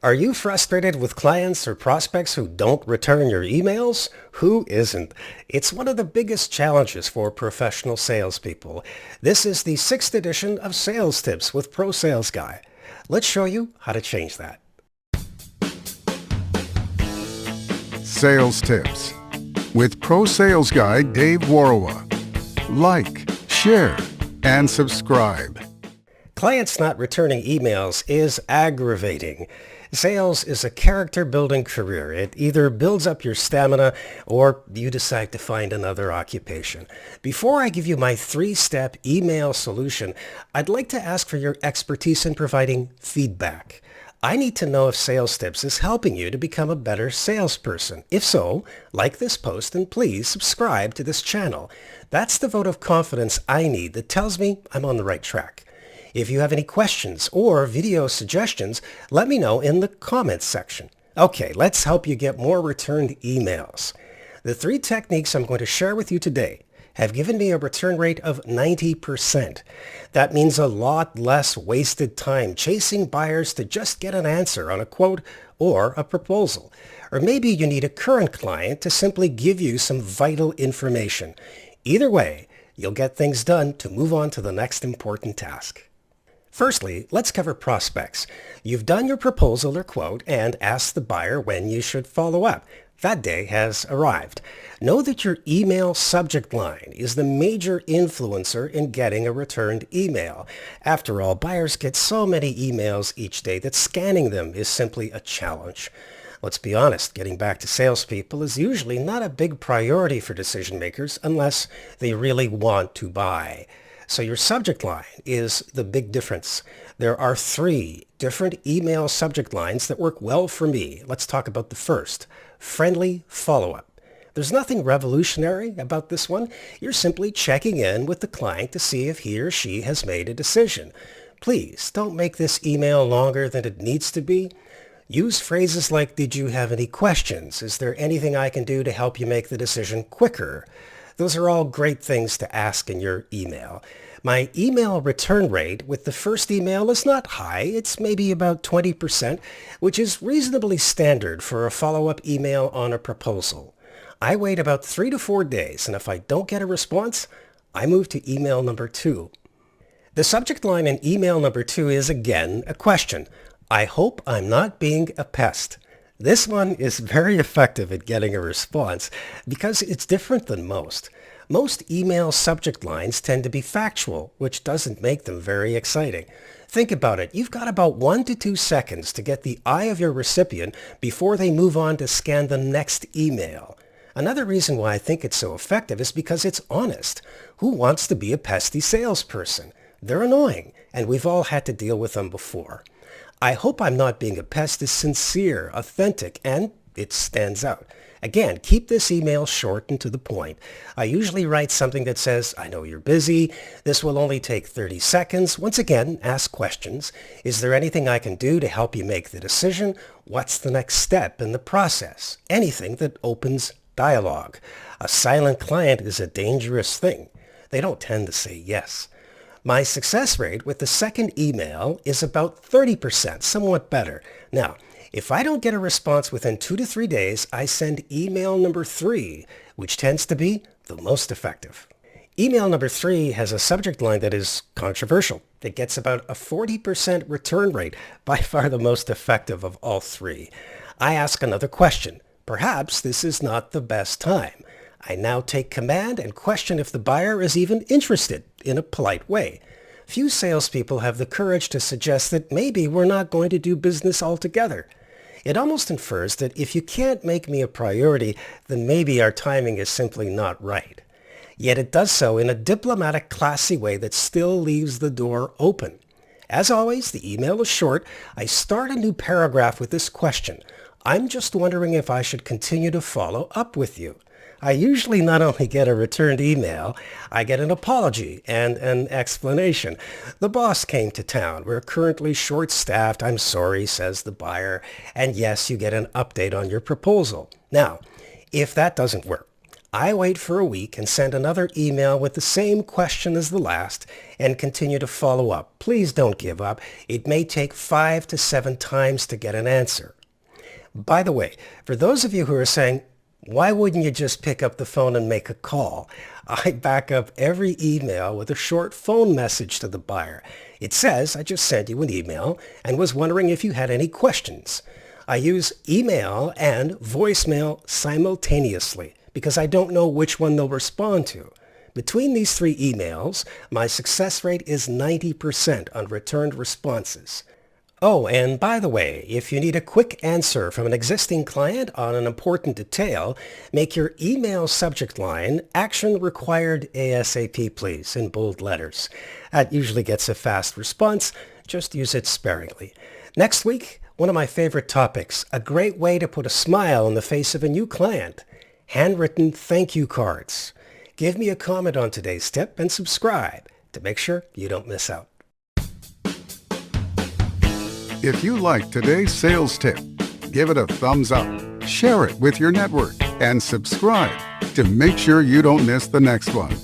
Are you frustrated with clients or prospects who don't return your emails? Who isn't? It's one of the biggest challenges for professional salespeople. This is the 6th edition of Sales Tips with ProSalesGuy. Let's show you how to change that. Sales Tips with ProSalesGuy Dave Warawa. Like, share, and subscribe. Clients not returning emails is aggravating. Sales is a character-building career. It either builds up your stamina or you decide to find another occupation. Before I give you my 3-step email solution, I'd like to ask for your expertise in providing feedback. I need to know if Sales Tips is helping you to become a better salesperson. If so, like this post and please subscribe to this channel. That's the vote of confidence I need that tells me I'm on the right track. If you have any questions or video suggestions, let me know in the comments section. Okay, let's help you get more returned emails. The 3 techniques I'm going to share with you today have given me a return rate of 90%. That means a lot less wasted time chasing buyers to just get an answer on a quote or a proposal. Or maybe you need a current client to simply give you some vital information. Either way, you'll get things done to move on to the next important task. Firstly, let's cover prospects. You've done your proposal or quote and asked the buyer when you should follow up. That day has arrived. Know that your email subject line is the major influencer in getting a returned email. After all, buyers get so many emails each day that scanning them is simply a challenge. Let's be honest, getting back to salespeople is usually not a big priority for decision makers unless they really want to buy. So your subject line is the big difference. There are 3 different email subject lines that work well for me. Let's talk about the first, friendly follow-up. There's nothing revolutionary about this one. You're simply checking in with the client to see if he or she has made a decision. Please don't make this email longer than it needs to be. Use phrases like, did you have any questions? Is there anything I can do to help you make the decision quicker? Those are all great things to ask in your email. My email return rate with the first email is not high. It's maybe about 20%, which is reasonably standard for a follow-up email on a proposal. I wait about 3 to 4 days, and if I don't get a response, I move to email number 2. The subject line in email number 2 is again a question. I hope I'm not being a pest. This one is very effective at getting a response because it's different than most. Most email subject lines tend to be factual, which doesn't make them very exciting. Think about it. You've got about 1 to 2 seconds to get the eye of your recipient before they move on to scan the next email. Another reason why I think it's so effective is because it's honest. Who wants to be a pesky salesperson? They're annoying, and we've all had to deal with them before. I hope I'm not being a pest is sincere, authentic, and it stands out. Again, keep this email short and to the point. I usually write something that says, I know you're busy. This will only take 30 seconds. Once again, ask questions. Is there anything I can do to help you make the decision? What's the next step in the process? Anything that opens dialogue. A silent client is a dangerous thing. They don't tend to say yes. My success rate with the second email is about 30%, somewhat better. Now, if I don't get a response within 2 to 3 days, I send email number 3, which tends to be the most effective. Email number 3 has a subject line that is controversial. It gets about a 40% return rate, by far the most effective of all 3. I ask another question. Perhaps this is not the best time. I now take command and question if the buyer is even interested in a polite way. Few salespeople have the courage to suggest that maybe we're not going to do business altogether. It almost infers that if you can't make me a priority, then maybe our timing is simply not right. Yet it does so in a diplomatic, classy way that still leaves the door open. As always, the email is short. I start a new paragraph with this question. I'm just wondering if I should continue to follow up with you. I usually not only get a returned email, I get an apology and an explanation. The boss came to town. We're currently short-staffed. I'm sorry, says the buyer. And yes, you get an update on your proposal. Now, if that doesn't work, I wait for a week and send another email with the same question as the last and continue to follow up. Please don't give up. It may take 5 to 7 times to get an answer. By the way, for those of you who are saying, why wouldn't you just pick up the phone and make a call? I back up every email with a short phone message to the buyer. It says, I just sent you an email and was wondering if you had any questions. I use email and voicemail simultaneously because I don't know which one they'll respond to. Between these 3 emails, my success rate is 90% on returned responses. Oh, and by the way, if you need a quick answer from an existing client on an important detail, make your email subject line "Action Required ASAP, please" in bold letters. That usually gets a fast response. Just use it sparingly. Next week, one of my favorite topics, a great way to put a smile on the face of a new client: handwritten thank you cards. Give me a comment on today's tip and subscribe to make sure you don't miss out. If you like today's sales tip, give it a thumbs up, share it with your network, and subscribe to make sure you don't miss the next one.